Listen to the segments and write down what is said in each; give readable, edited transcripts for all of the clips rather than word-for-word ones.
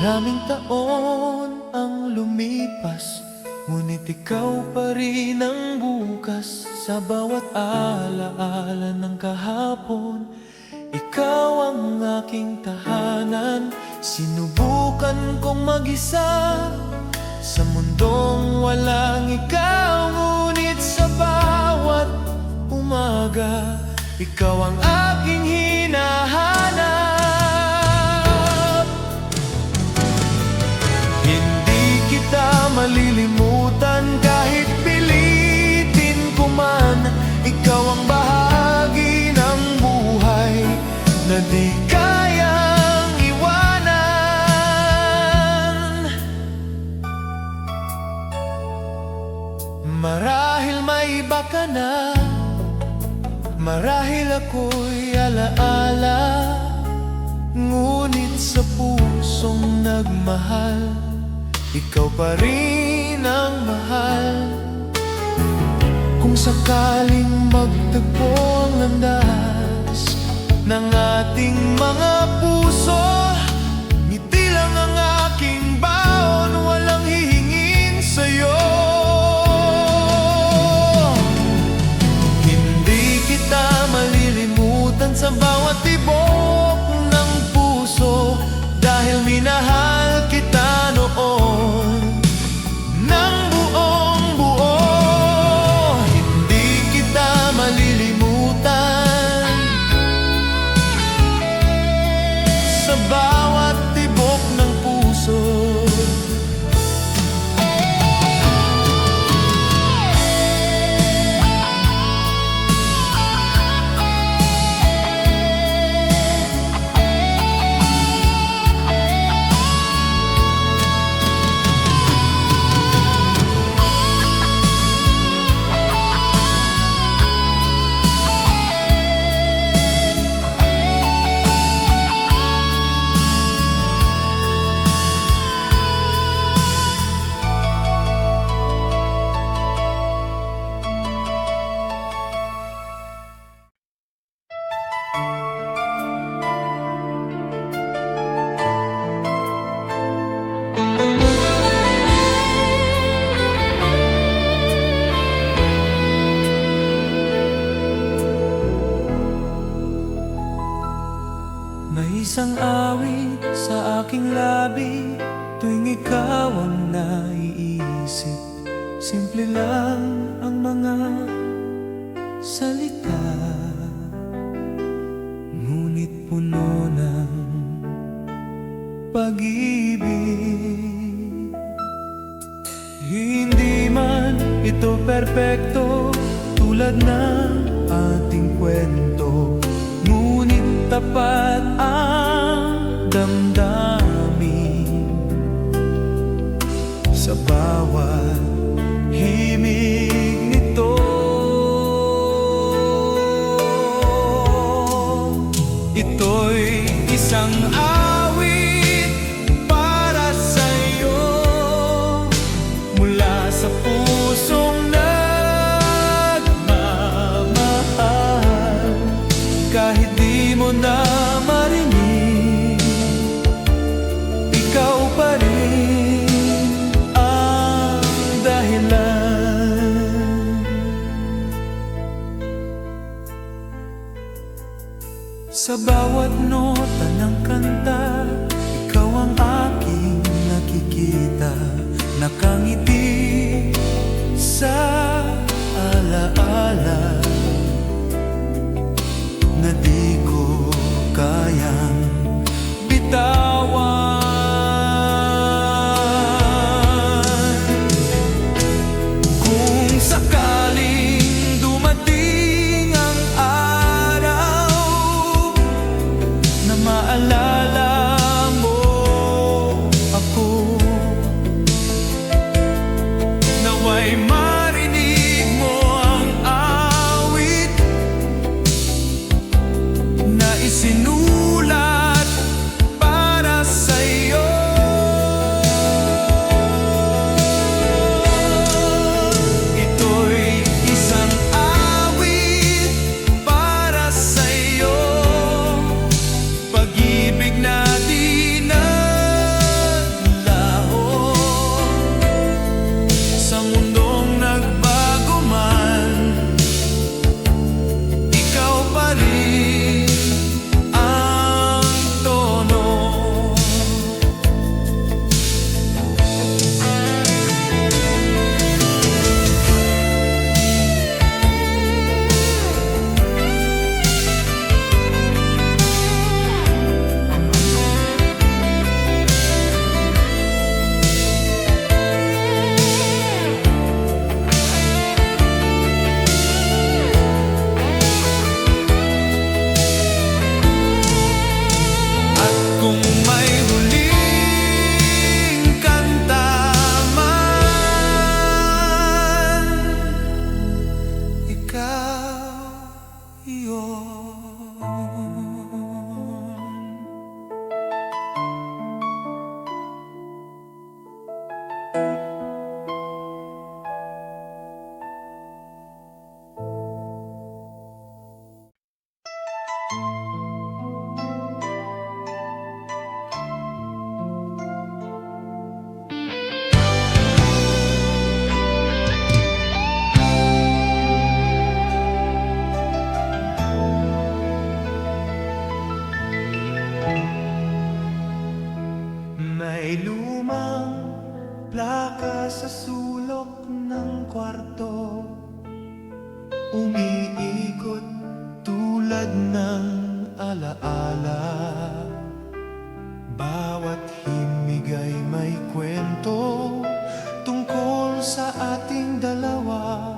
Maraming taon ang lumipas, ngunit ikaw pa rin ang bukas. Sa bawat alaala ng kahapon, ikaw ang aking tahanan. Sinubukan kong mag-isa sa mundong walang ikaw, ngunit sa bawat umaga, ikaw ang aking hinahanap. Hindi kita malilimutan kahit pilitin ko man. Ikaw ang bahagi ng buhay na di kayang iwanan. Marahil may iba ka na, marahil ako'y alaala, ngunit sa pusong nagmahal, ikaw pa rin ang mahal. Kung sakaling magtagpo ang landas ng ating mga puso, ngiti lang ang aking baon, walang hihingin sa'yo. Sa bawat tibok ng puso, dahil minahal kita noon ng buong buo. Hindi kita malilimutan sa bawat tibok ng puso. May isang awit sa aking labi tuwing ikaw ang naiisip. Simple lang ang mga salita, ngunit puno ng pag-ibig. Hindi man ito perpekto tulad ng ating kwento, ngunit tapat ang damdamin sa bawat himig nito. Ito'y isang awit para sa'yo, mula sa pusong nagmamahal. Kahit di mo na marinig, ikaw pa rin ang dahilan. Sa bawat nota ng kanta, ikaw ang aking nakikita. Nakangiti sa alaala na di ko kayang bitawan. Kung sakaling dumating ang araw na maalala mo ako, naway marinig mo ang awit na isinulat para sa'yo. Ito'y isang awit para sa'yo, pag-ibig na di kwarto, umiikot tulad ng alaala. Bawat himig ay may kwento tungkol sa ating dalawa.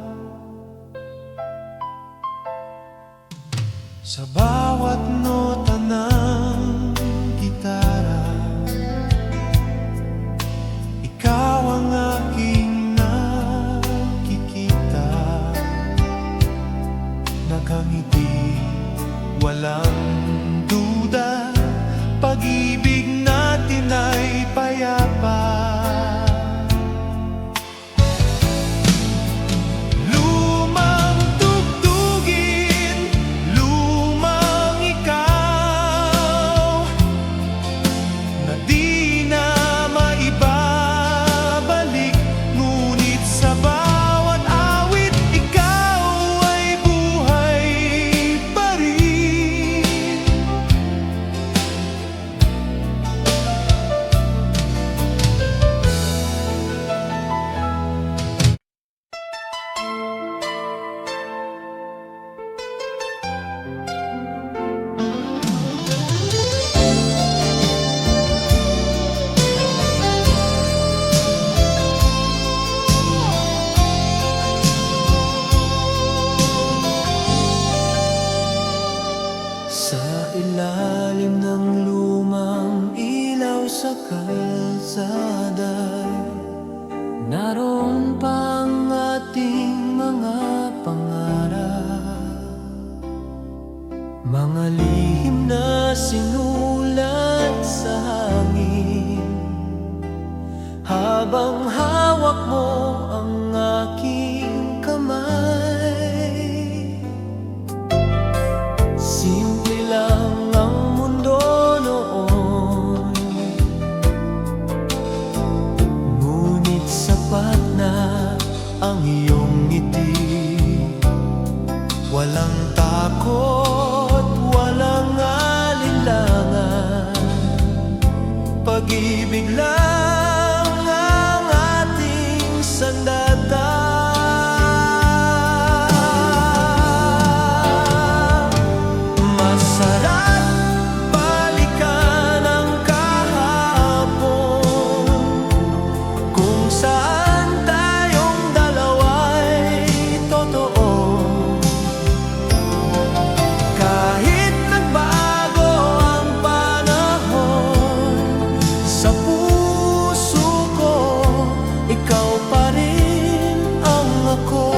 Sa bawat nota ng gitara, ikaw ang aking nakikita. Nakangiti, walang duda, pag-ibig natin ay payapa. Lumang tugtugin, lumang ikaw, na di na maibabalik. Ngunit sa bawat awit, ikaw ay buhay pa rin. Sa ilalim ng lumang ilaw sa kalsada, naroon pa ang ating mga pangarap, mga lihim na sinulat sa hangin. Habang hawak mo ang aking kamay, simple lang ang mundo noon, ngunit sapat na ang iyong ngiti. Walang takot, walang alinlangan, pag-ibig lang ang ating sandata. Masarap balikan ang kahapon, kung saan tayong dalawa'y totoo. Kahit nagbago ang panahon, sa puso ko ikaw pa rin ang ako.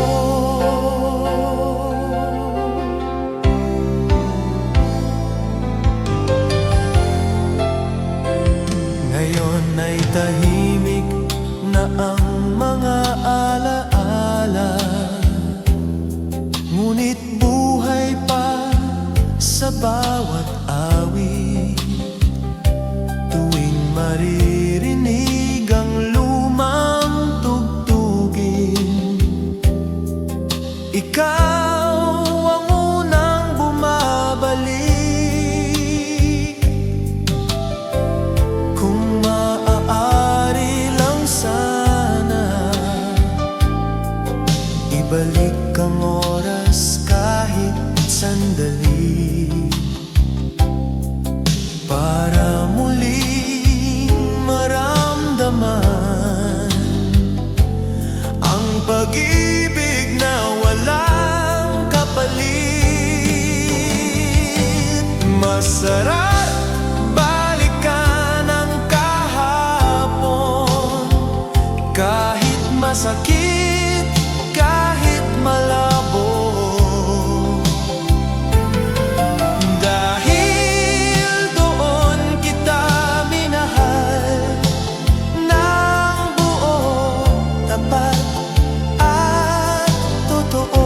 Ngayon ay tahimik na ang mga alaala, ngunit buhay pa sa bawat awit. Tuwing maririnig ang lumang tugtugin, ikaw ang unang bumabalik. Kung maaari lang sana, ibalik ang oras kahit sandali, para muling maramdaman ang pag-ibig na walang kapalit. Masarap balikan ang kahapon, kahit masakit, kahit malabo. Dahil doon kita minahal ng buo, tapat at totoo.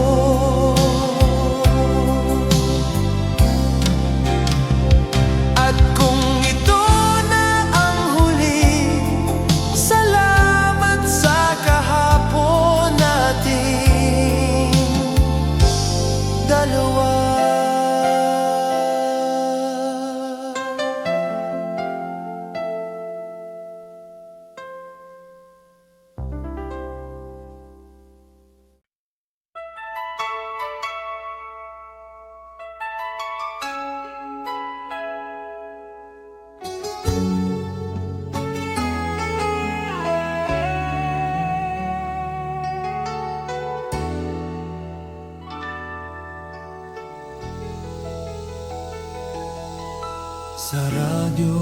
Sa radyo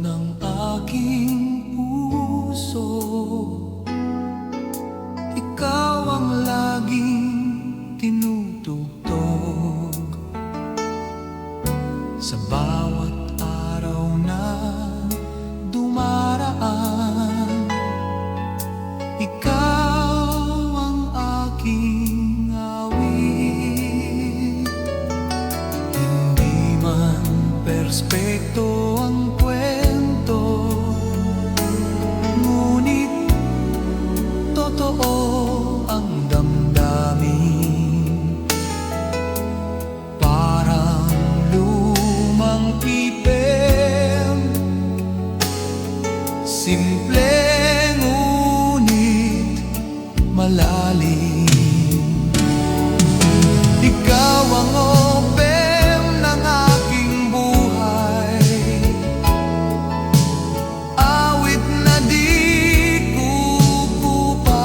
ng aking puso, ikaw ang laging tinutugtog. Sa bawat araw na dumaraan, ikaw ang aking awit. Hindi man perspekto ang kwento, ngunit totoo ang damdamin. Parang lumang pipem, simple ngunit malalim. Ikaw ang opem ng aking buhay, awit na di kukupas.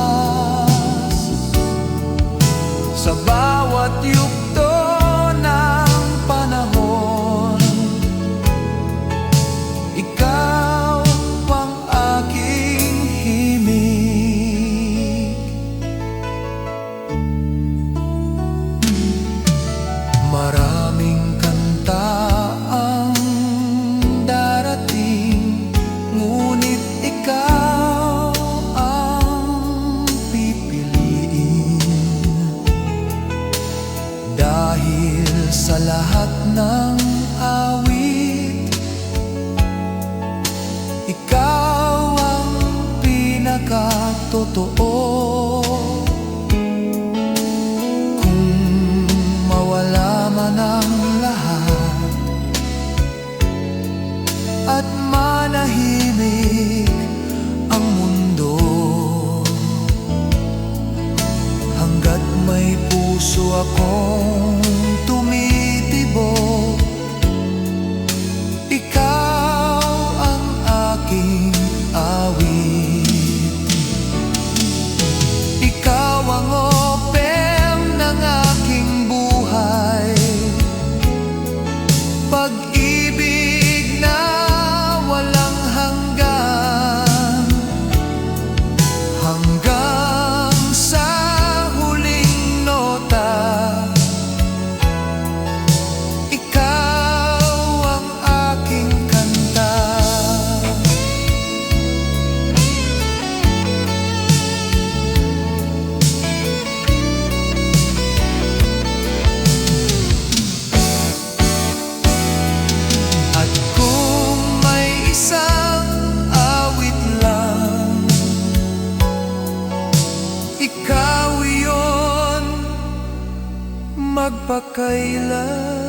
Sa bawat yugto ng panahon, ikaw ang aking himig. Maraming kanta ang darating, ngunit ikaw ang pipiliin. Dahil sa lahat ng awit, ikaw ang pinakatotoo. Kung mawala man ang lahat at manahimik ang mundo, hanggat may puso akong tumitibok, ikaw ang aking awit. Ikaw ang opem ng aking buhay, pag-ibig na walang hanggan, hanggang sa huling nota. Ikaw ang aking kanta. At kung may isang awit lang, ikaw iyon magpakailanman.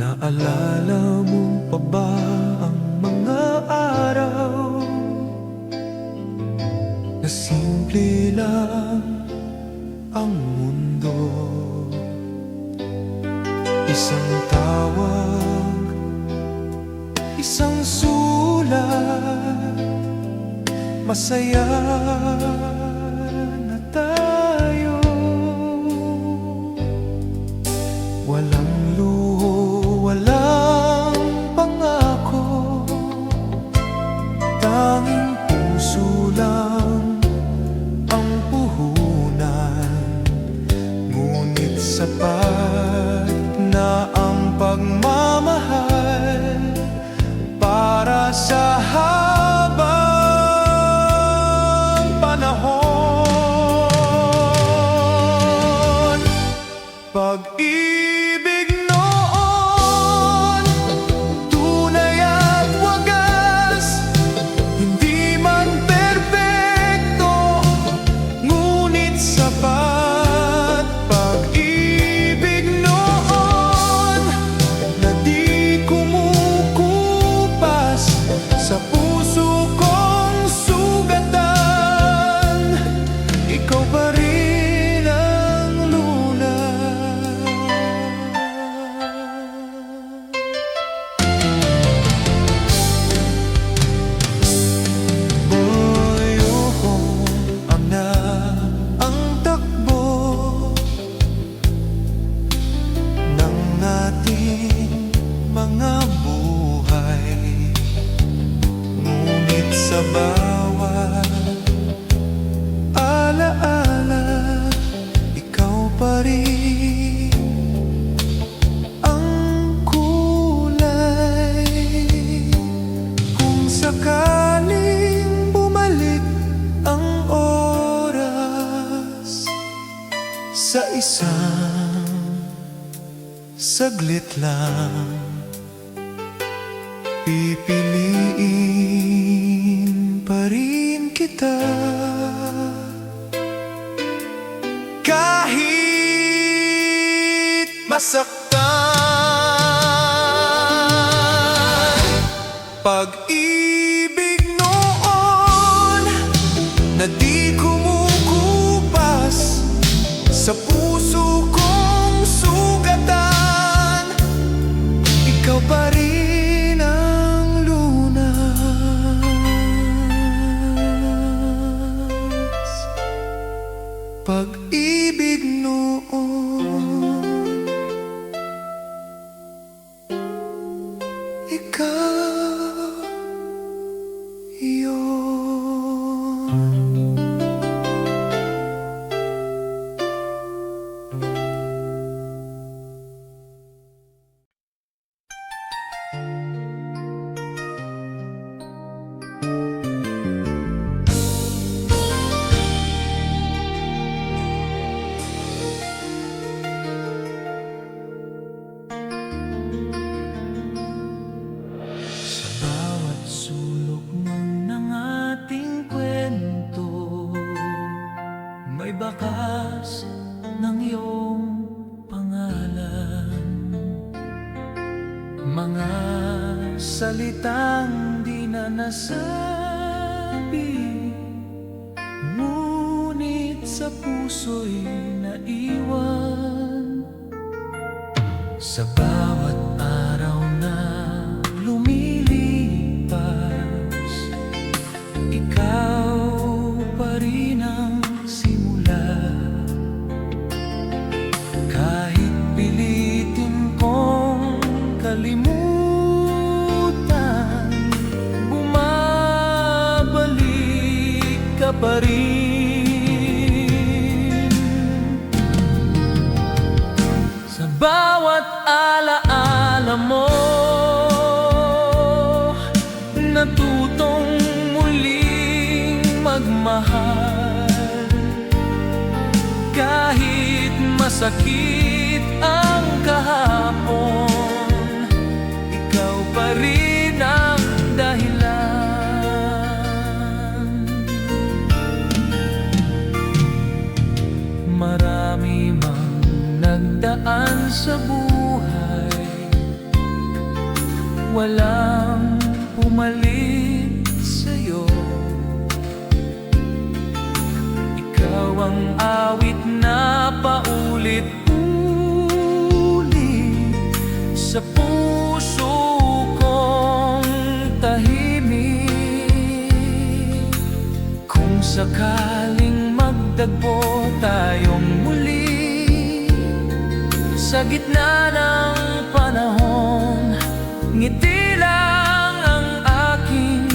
Naalala mo pa ba ang mga araw na simple lang ang mundo? Isang tawag, isang sulat, masaya na tayo. Walang luho, walang pangako, tanging puso lang ang puhunan. Ngunit sapat na ang pagmamahal para sa habang panahon. saglit lang pipiliin pa rin kita. Kahit masaktan, pag-ibig noon na di kumukupas sa puso kong sugatan, ikaw pa rin ang lunas. Pag-ibig noon, ikaw yun. Bawat sulok ng ating kwento, may bakas ng iyong pangalan. Mga salitang di na nasabi, ngunit sa puso'y naiwan. Sa bawat araw na lumilipas, ikaw pa rin ang simula. Kahit pilitin kong kalimutan, bumabalik ka pa rin. Sa bawat alaala mo, natutong muling magmahal. Kahit masakit ang kahapon, ikaw pa rin ang dahilan. Marami mang nagdaan sa buhay, walang pumalit sa'yo. Ikaw ang awit na paulit-ulit sa puso kong tahimik. Kung sakaling magdagpo tayong muli sa gitna ng panahon, ngiti lang ang aking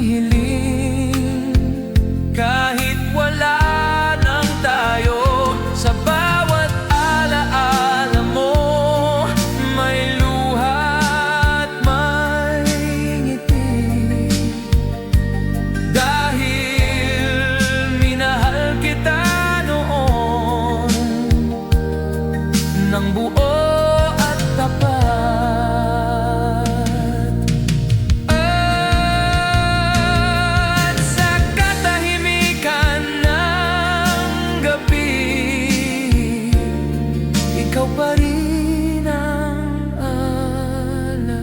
hiling. Kahit wala nang tayo, sa bawat alaala mo, may luha at may ngiti. Dahil minahal kita noon ng buo at tapat. At sa katahimikan ng gabi, ikaw pa rin ang alaala.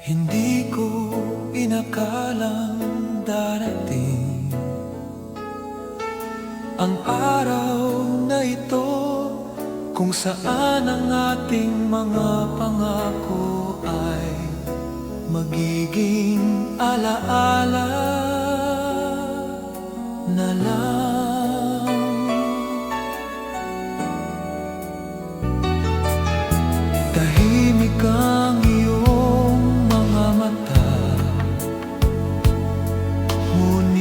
Hindi ko inakalang darating ang araw na ito, kung saan ang ating mga pangako ay magiging alaala na lang. Tahimik ang iyong mga mata, ngunit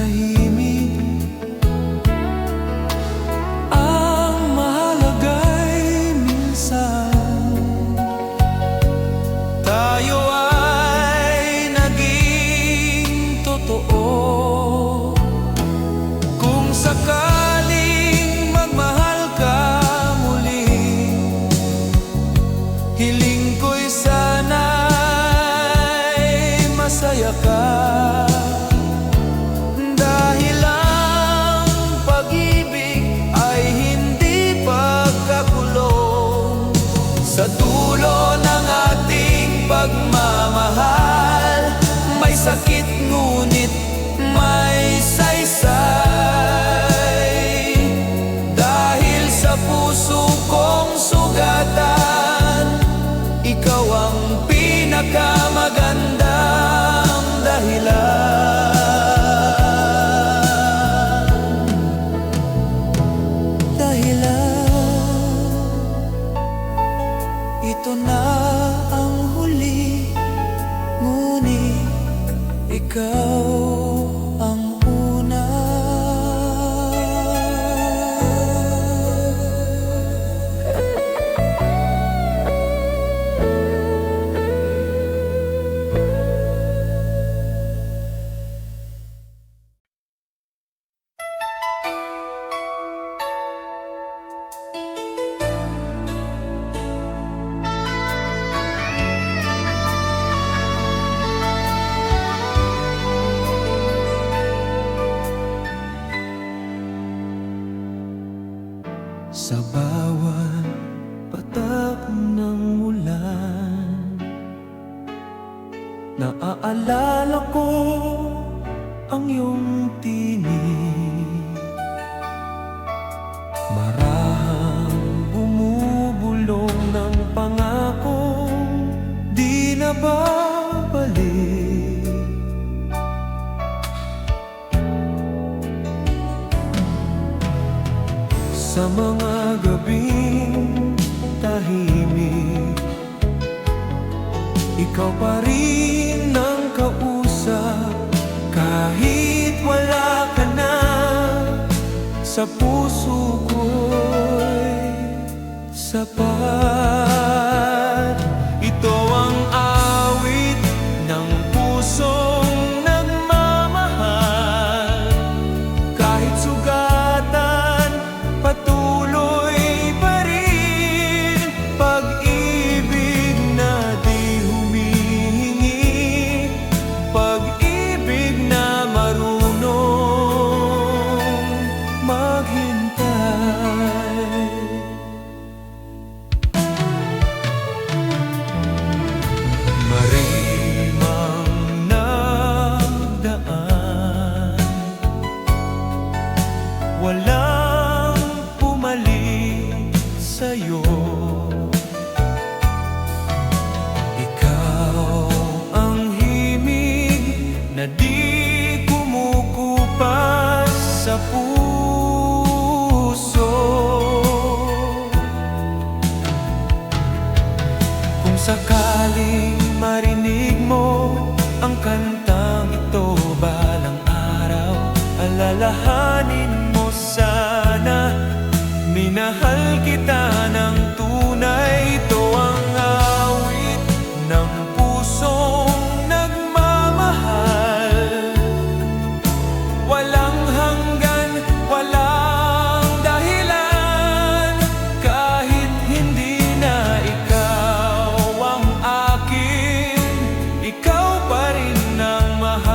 tahimik. Ang mahalaga'y minsan tayo ay naging totoo. Kung sakaling magmahal ka muli, hiling ko'y sana'y masaya ka. Dahil ang pag-ibig ay hindi pagkakulong. Sa dulo ng ating pagmamahal, may sakit ngunit may saysay. Dahil sa puso kong sugatan, ikaw ang pinakamagandang dahilan. Ito na ang huli, ngunit ikaw ang una. Sa bawat patak ng ulan, naaalala ko ang iyong tinig. Marahang bumubulong ng pangakong di na babalik. Sa mga gabing tahimik, ikaw pa rin ang kausap. Kahit wala ka na, sa puso ko'y sapat. Ito ang awit ng pusong nagmamahal. Kahit sugatan, patuloy pa rin. Pag-ibig na di humihingi, pag-ibig na marunong maghintay. Marimang nagdaan, walang pumalit sa'yo. Ikaw ang himig na di kumukupas sa puso. Kung sakaling marinig mo ang kantang ito balang araw, alalahanin mo sana, minahal kita ng tunay. Ito ang awit ng pusong nagmamahal. Walang hanggan, walang dahilan. Kahit hindi na ikaw ang akin, ikaw pa rin ang mahal.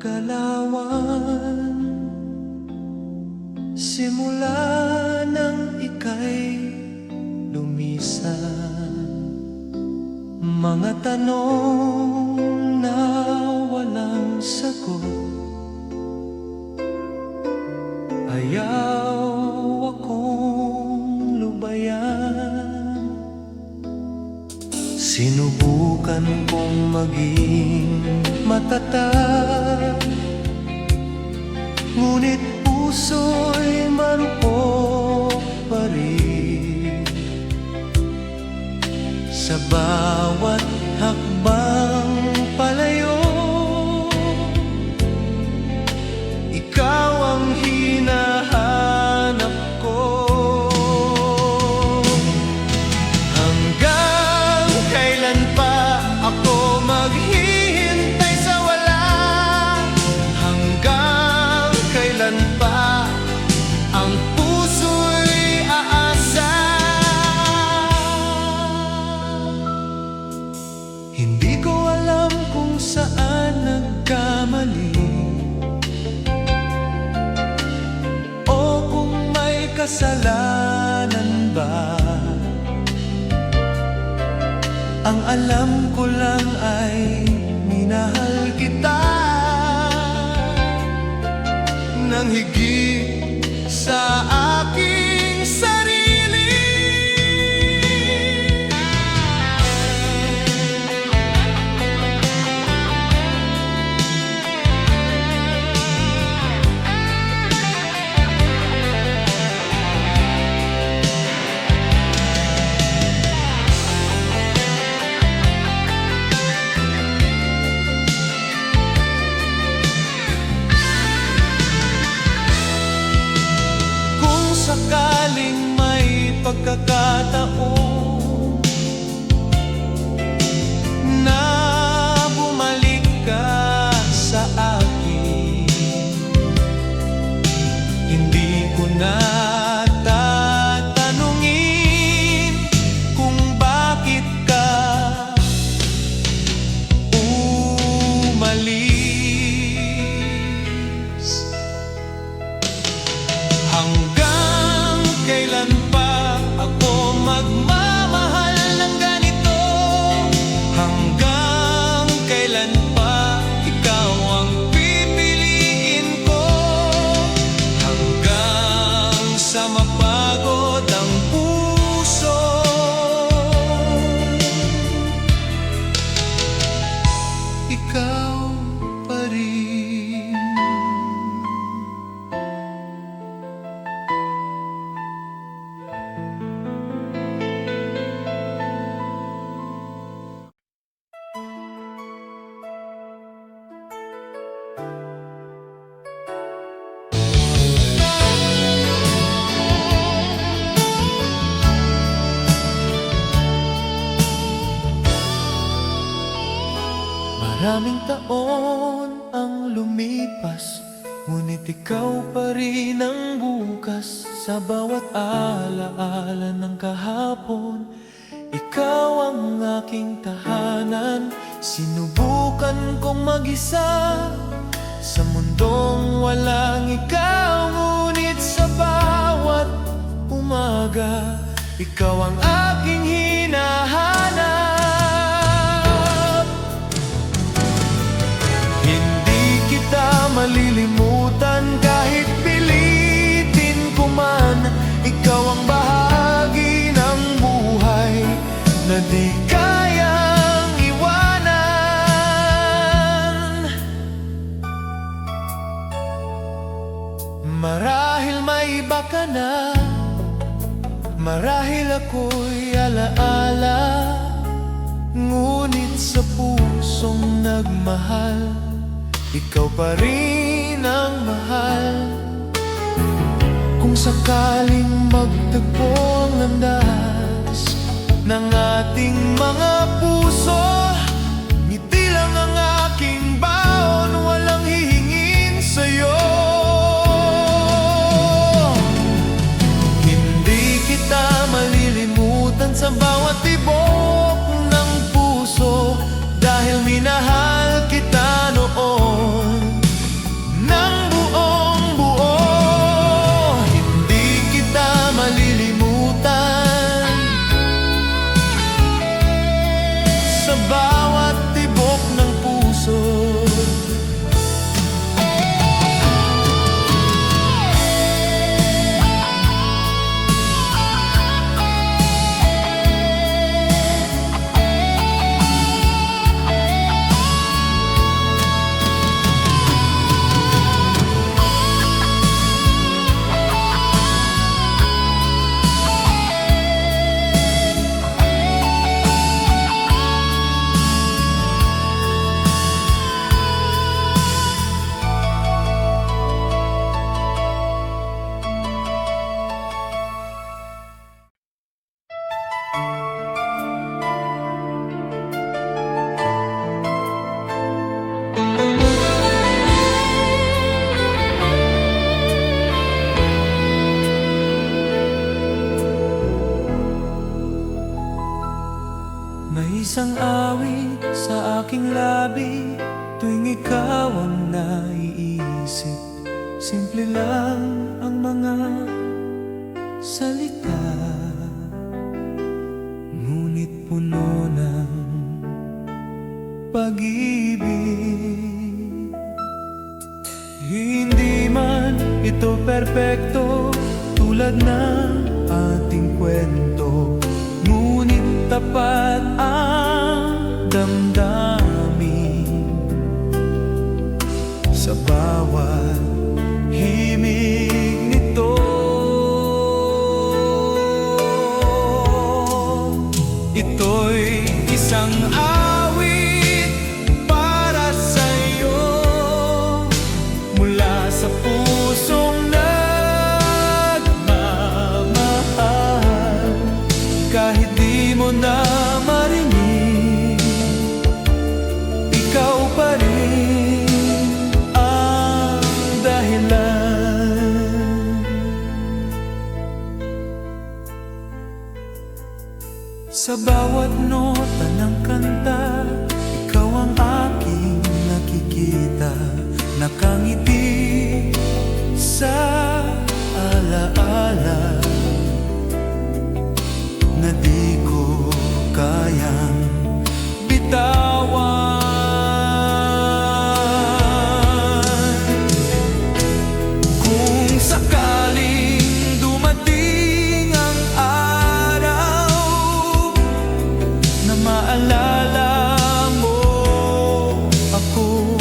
galawan. Simula nang ika'y lumisan, mga tanong na walang sagot, ayaw akong lubayan. Sinubukan kong maging matatag, ngunit puso'y marupok pa rin. Sa bawat hakbang palayo, ikaw ang hinahanap ko. Hanggang kailan pa ako maghihintay sa wala? Hanggang kailan pa ang puso'y aasa? Hindi ko alam kung saan nagkamali, o kung may kasalanan ba. Ang alam ko lang ay minahal kita nang higit sa aking sarili. Sakaling may pagkakataon na bumalik ka sa akin, hindi ko na tatanungin kung bakit ka umalis. Kailan pa ako magmamahal ng ganito? Hanggang kailan pa ikaw ang pipiliin ko? Hanggang sa mapagod ang puso, ikaw pa rin. Maraming taon ang lumipas, ngunit ikaw pa rin ang bukas. Sa bawat alaala ng kahapon, ikaw ang aking tahanan. Sinubukan kong mag-isa sa mundong walang ikaw, ngunit sa bawat umaga, ikaw ang aking hinahanap. Malilimutan kahit pilitin ko man, ikaw ang bahagi ng buhay na di kayang iwanan. Marahil may iba ka na, marahil ako'y alaala, ngunit sa pusong nagmahal, ikaw pa rin ang mahal. Kung sakaling magtagpo ang landas ng ating mga puso, ngiti lang ang aking baon, walang hihingin sa'yo. Hindi kita malilimutan sa bawat tibok ng puso, dahil minahal kita noon. Isang awit sa aking labi tuwing ikaw ang naiisip. Simple lang ang mga salita, ngunit puno ng pag-ibig. Hindi man ito perpekto tulad ng ating kwento, ngunit tapat ang damdamin sa bawat himig nito. Ito'y isang awit para sa'yo, mula sa pusong nagmamahal. Kahit di mo na marinig, ikaw pa rin ang dahilan. Sa bawat nota ng kanta, ikaw ang aking nakikita. Nakangiti sa alaala na di ko kayang bitawan. Kung sakaling dumating ang araw na maalala mo ako,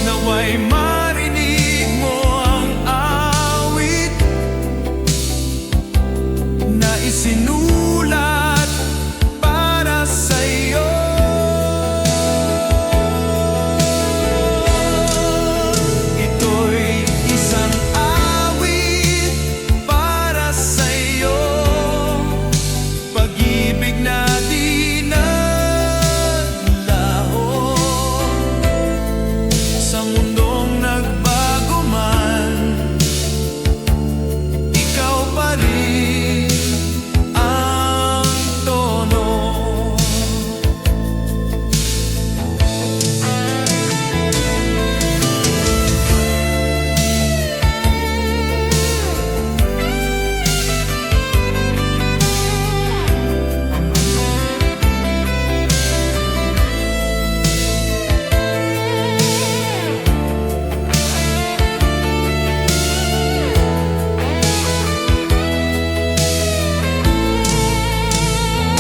naway marinig mo ang awit na isinulat para sa'yo. Ito'y isang awit para sa'yo, pag-ibig na di naglaho sa mundong nagbago man. Ikaw pa rin ang tono.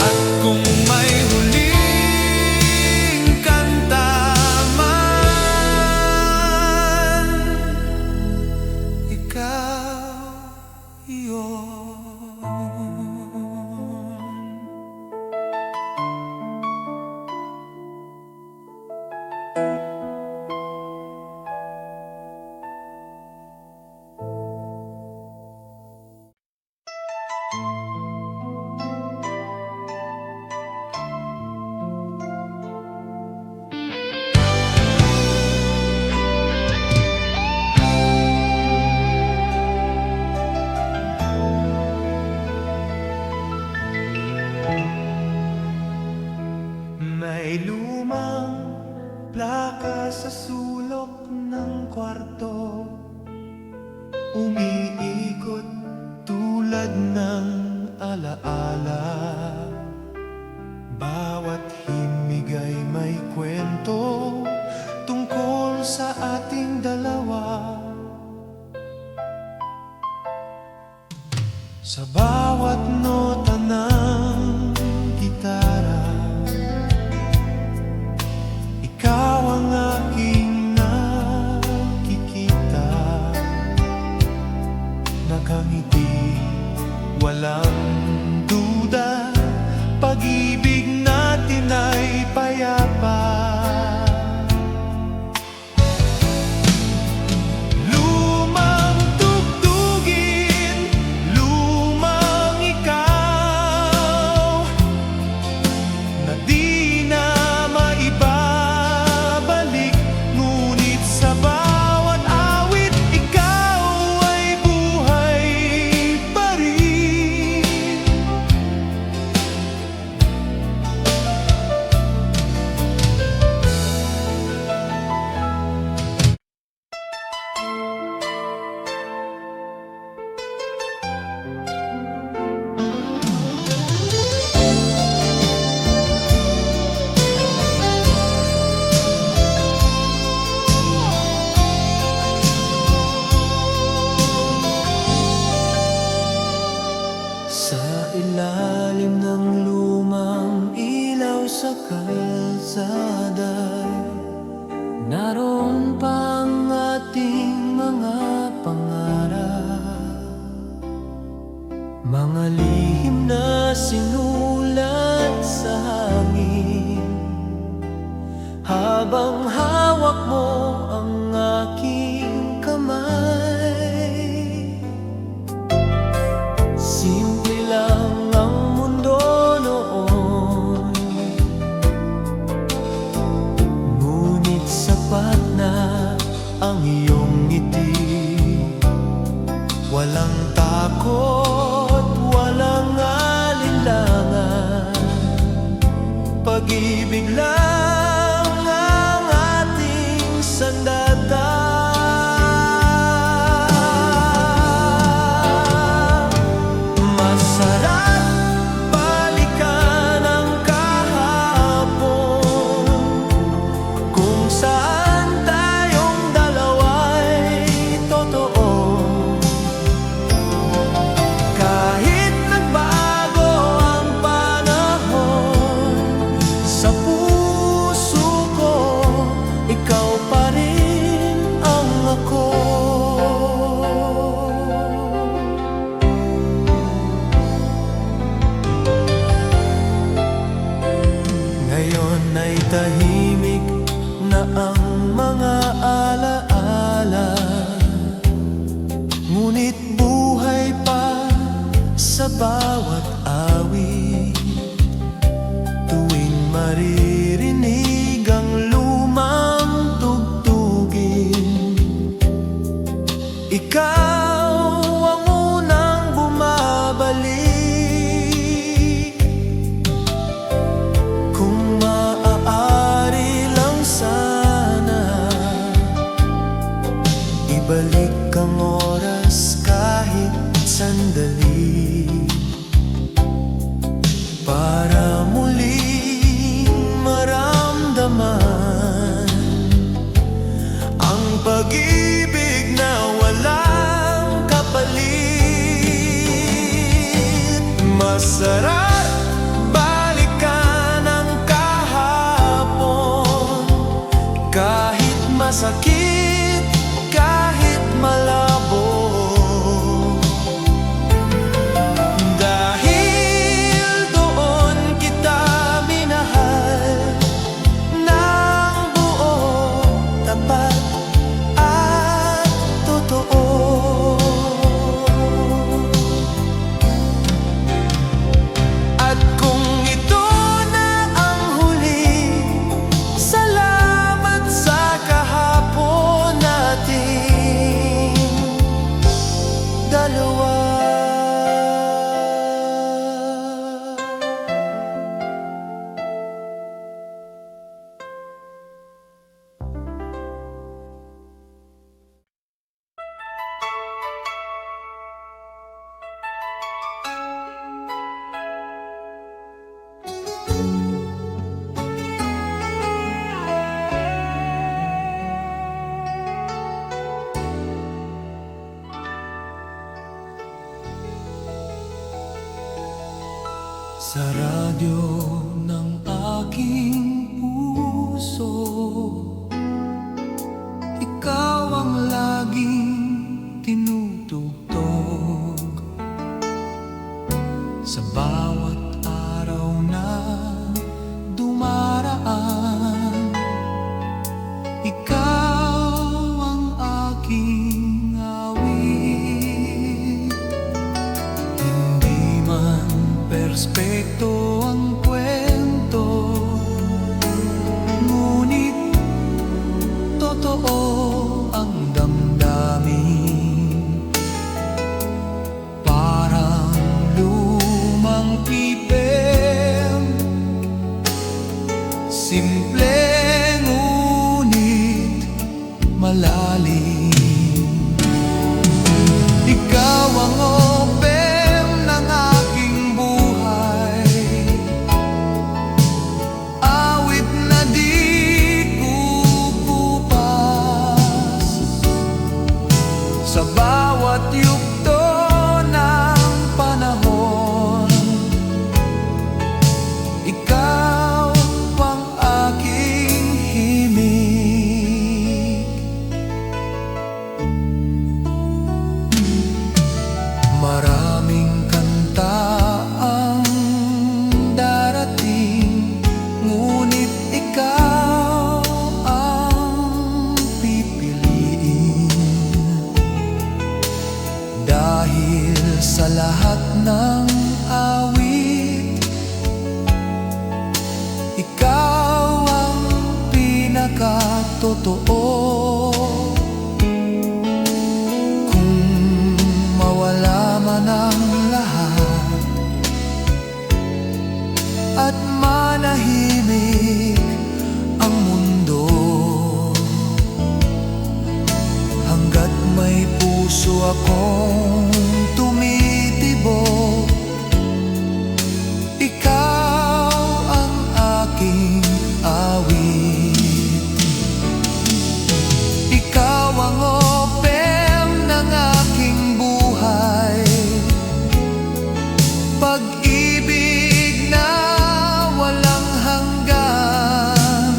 At kung may huling kanta man, ikaw iyon. May lumang plaka sa sulok ng kwarto, umiikot tulad ng alaala. Bawat himig ay may kwento tungkol sa ating dalawa. Sa bawat nota ng gitara, ikaw ang aking nakikita. Nakangiti, walang duda, pag-ibig natin ay payapa. Lumang tugtugin, lumang ika hawak mo ang aking kamay. Simple lang ang mundo noon, ngunit sapat na ang iyong ngiti. Walang takot, walang alinlangan, pag-ibig lang ang ating sandata. Masarap balikan ang kahapon, kung saan tayong dalawa'y totoo. Kahit nagbago ang panahon, sa puso ko ikaw pa rin ang ako. Ngayon ay tahimik na ang mga alaala, ngunit buhay pa sa bawat awit. Tuwing maririnig ang lumang tugtugin, ikaw ang unang bumabalik. Kung maaari lang sana, ibalik ang oras kahit sandali, para muling maramdaman ang pag-ibig na walang kapalit. Masarap balikan ang kahapon, kahit masakit, kahit malabo. Dahil doon kita minahal ng buo, tapat at totoo. At kung ito na ang huli, salamat sa kahapon nating dalawa. Sa radyo ng aking puso, ikaw ang laging tinutugtog. Sa bawat araw na dumaraan, ikaw ang aking awit. Hindi man perspekto ang kwento, ngunit totoo ang damdamin. Parang lumang pipem, simple ngunit malalim. Ikaw ang opem ng aking buhay, awit na di kukupas. totoo. Kung mawala man ang lahat at manahimik ang mundo, hanggat may puso akong tumitibok, ikaw ang aking awit. Ikaw ang opem ng aking buhay, pag-ibig na walang hanggan,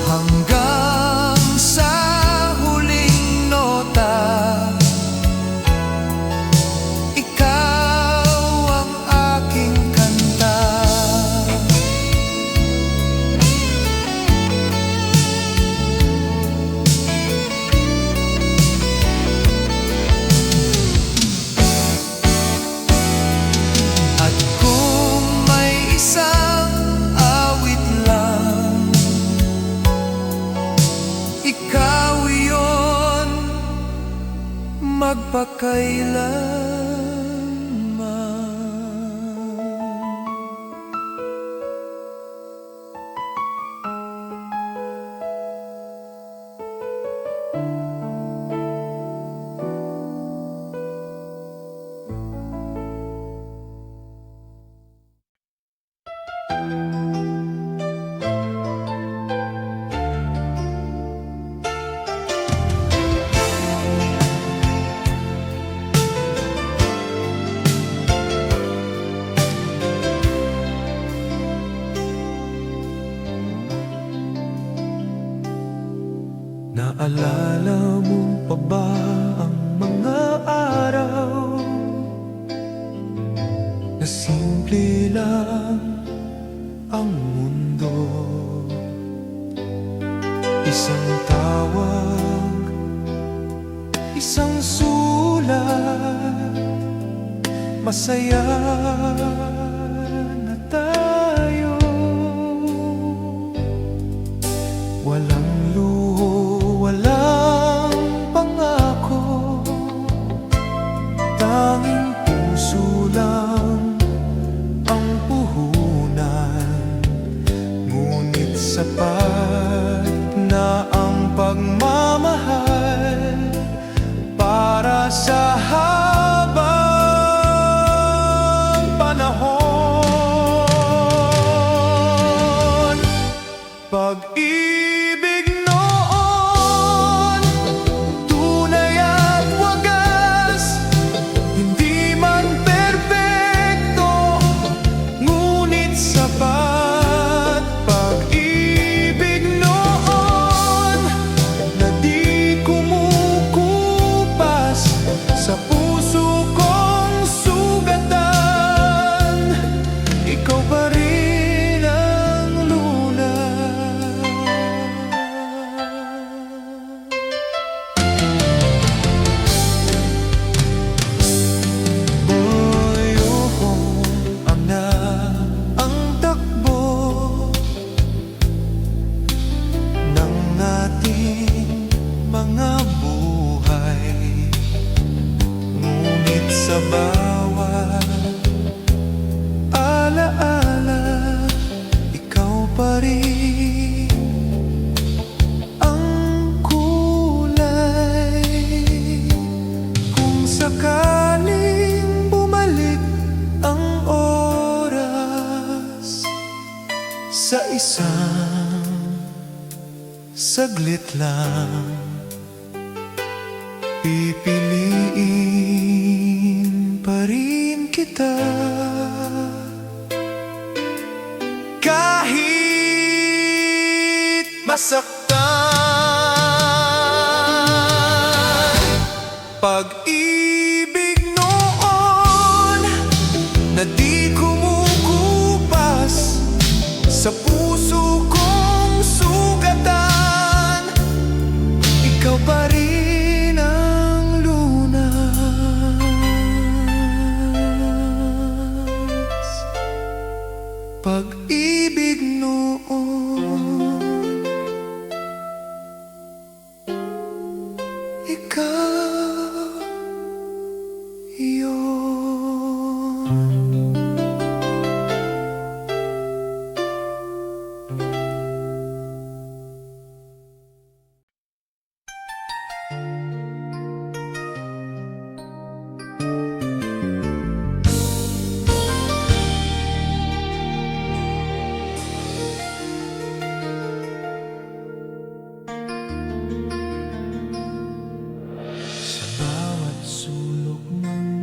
hanggang sa huling nota. Ikaw ang aking kanta. At kung may isang awit lang, ikaw iyon magpakailanman. Naalala mo pa ba ang mga araw na simple lang ang mundo? Isang tawag, isang sulat, masaya na tayo. Walang luho, walang pangako, tanging puso lang ang puhunan. Ngunit sapat na ang pagmamahal para sa habang panahon. Pag-ibig noon, tunay at wagas, hindi man perpekto, ngunit sapat. Pag-ibig noon na di kumukupas sa puso kong sugatan, ikaw pa rin ang lunas. Buyuhong ang takbo ng ating mga buhay, ngunit sa bawat alaala, ikaw pa rin ang kulay. Kung sakaling bumalik ang oras, sa isang saglit lang, pipiliin pa rin kita. Kahit masaktan, pag-ibig noon na di kumukupas sa puso kong sugatan, ikaw pa rin ang lunas. Pag-ibig noon ikaw yun. Sa bawat sulok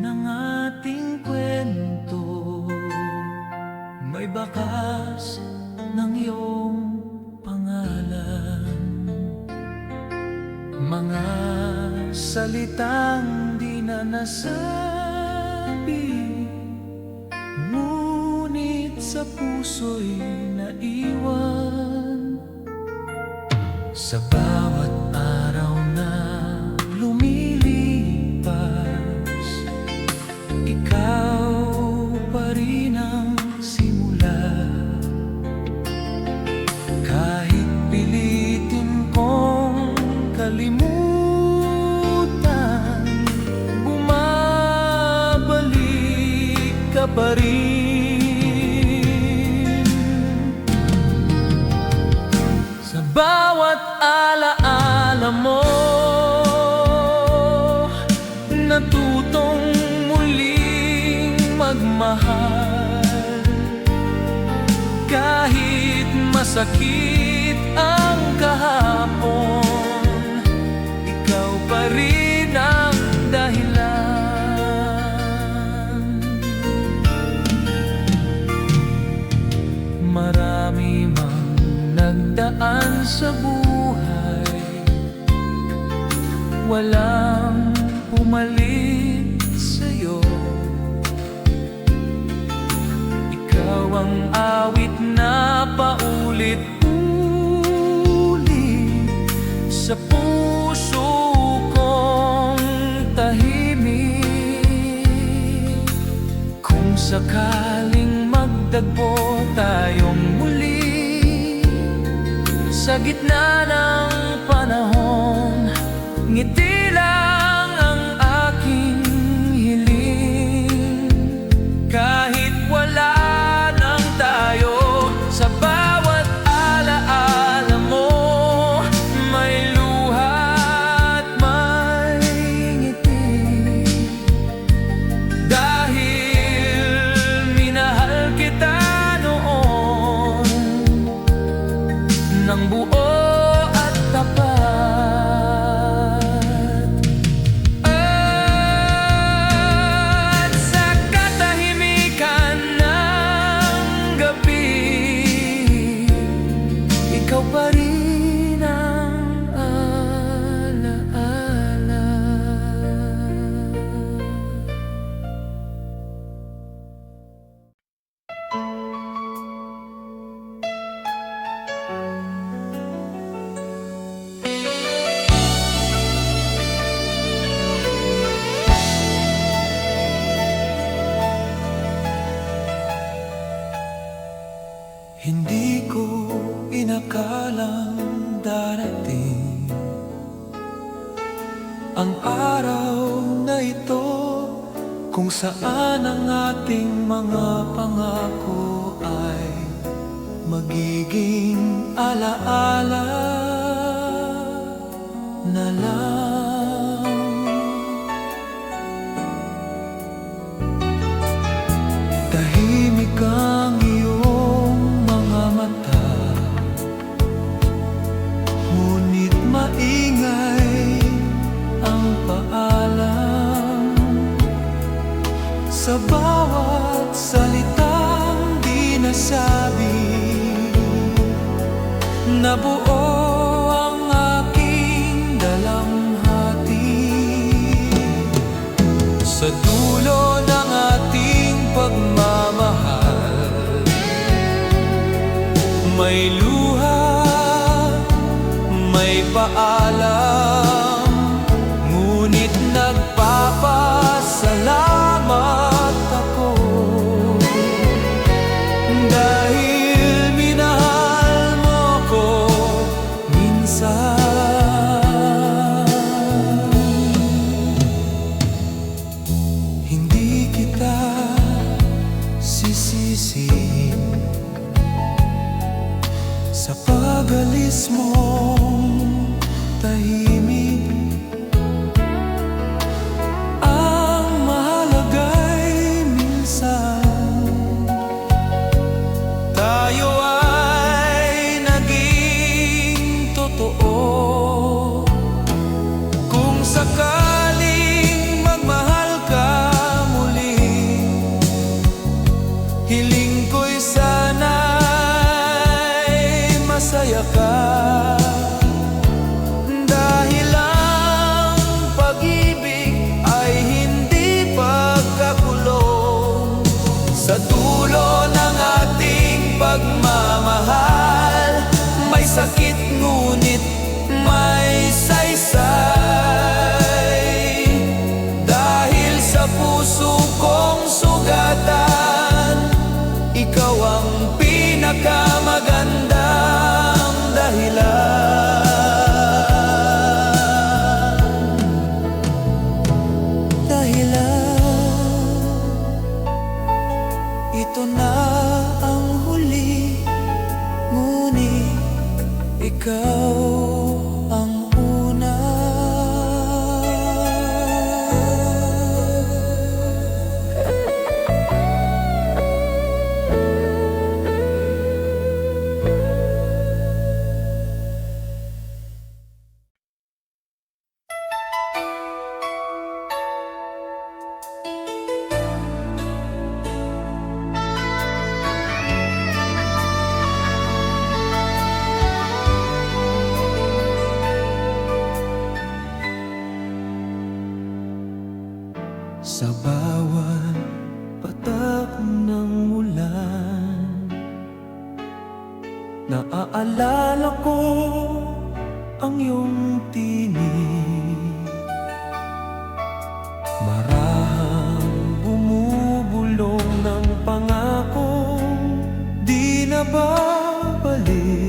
ng ating kwento, may bakas ng iyong pangalan. Mga salitang di na nasabi, ngunit sa puso'y naiwan. Sa bawat araw na lumilipas, ikaw pa rin ang simula. Kahit pilitin kong kalimutan, bumabalik ka pa rin. Sa bawat alaala mo, natutong muling magmahal. Kahit masakit ang kahapon, ikaw pa rin ang dahilan. Marami mang nagdaan sa buhay, walang pumalit sa'yo. Ikaw ang awit na paulit-ulit sa puso kong tahimik. Kung sakaling magdagpo tayong muli sa gitna ng panahon, ngiti lang ang aking hiling. Kahit wala nang tayo, sa bawat alaala mo, may luha at may ngiti. Dahil minahal kita noon ng buo at tapat. At sa katahimikan ng gabi, ikaw pa rin ang alaala. Hindi ko inakalang darating ang araw na ito, kung saan ang ating mga pangako ay magiging alaala na lang. Tahimik ang iyong mga mata, ngunit maingay ang paalam. Sa bawat salitang di nasabi, nabuo ang aking dalamhati. Sa dulo ng ating pagmamahal, may luha, may paalam, ngunit nagpapasalamat ako dahil minahal mo ko minsan. totoo. Kung sakaling magmahal ka muli, hiling ko'y sana'y masaya ka. Dahil ang pag-ibig ay hindi pagkakulong. Sa dulo ng ating pagmamahal, may sakit ngunit may saysay. Dahil sa puso kong sugatan, ikaw ang pinakamagandang dahilan. Ito na ang huli, ngunit ikaw ang una. Sa bawat patak ng ulan, naaalala ko ang iyong tinig. Marahang bumubulong ng pangakong di na babalik.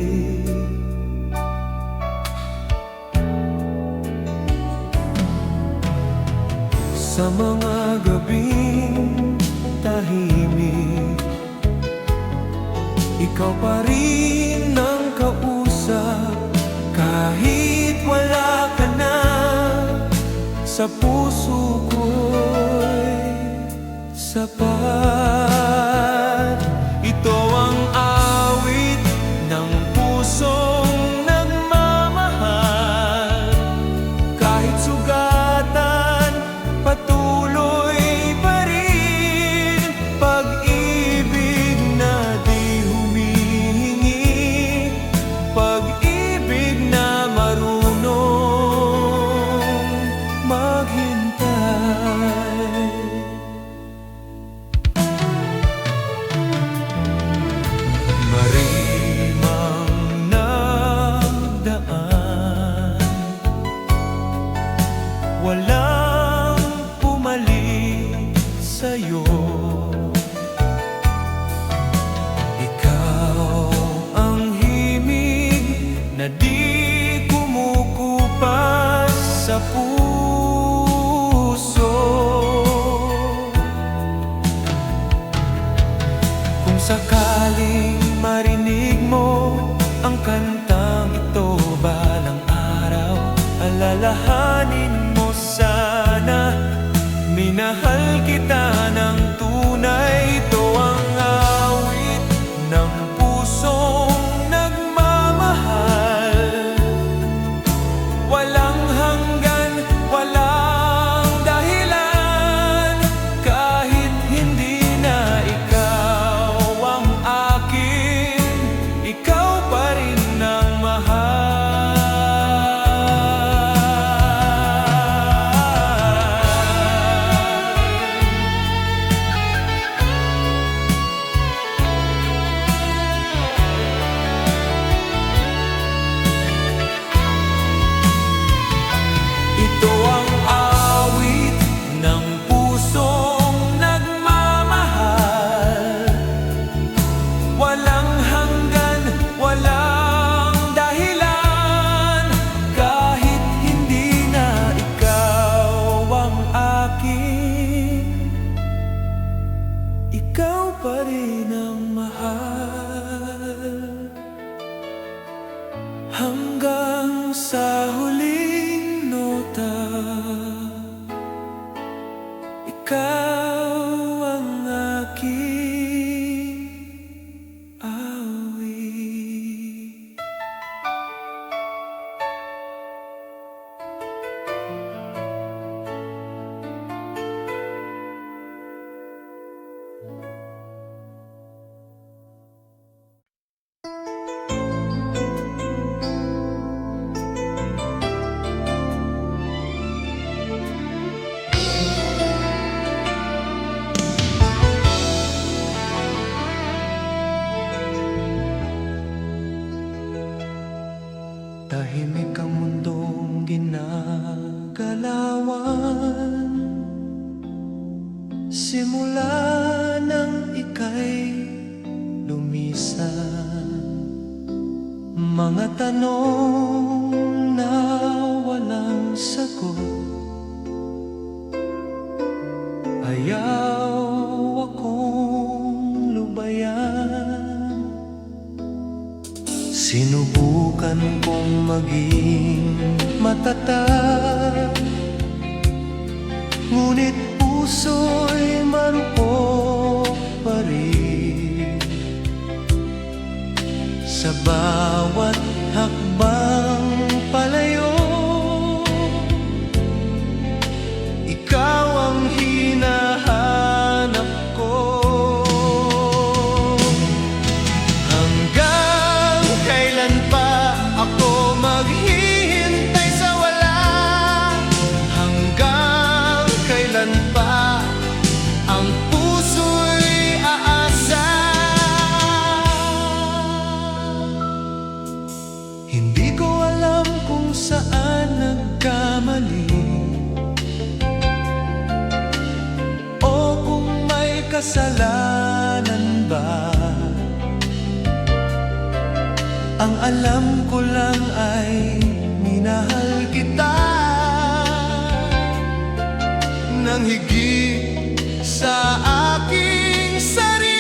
Sa mga gabing tahimik, ikaw pa rin ang kausap. Kahit wala ka na, sa puso ko'y sapat. Ito ang awit ng pusong nagmamahal. Kahit sugatan, patuloy pa rin. Pag-ibig na di humihingi, pag-ibig na marunong maghintay. Marimang nagdaan, walang pumalit sa'yo. Ikaw ang himig na di kumukupas sa puso. Kung sakaling marinig mo ang kantang ito balang araw, alalahanin mo sana, minahal kita ng tunay. Ito ang awit ng pusong nagmamahal. Walang hanggan, walang dahilan. Kahit hindi na ikaw ang akin, ikaw pa rin ang mahal. Ito ang awit ng pusong nagmamahal. Walang hanggan, walang dahilan. Kahit hindi na ikaw ang akin, ikaw pa rin ang mahal. Hanggang sa huling nota, ikaw ang aking awit. Tahimik ang mundong ginagalawan, simula nang ika'y lumisan. Mga tanong na walang sagot, ayaw akong lubayan. Sinubukan kong maging matatag, ngunit puso'y marupok pa rin. Sa bawat hakbang palayo, ikaw ang hinahanap ko. Hanggang kailan pa ako maghihintay sa wala? Hanggang kailan pa ang puso'y aasa? Hindi ko alam kung saan nagkamali, o kung may kasalanan ba. Ang alam ko lang ay minahal kita nang higit sa aking sarili.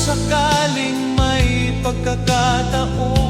Sakaling may pagkakataon,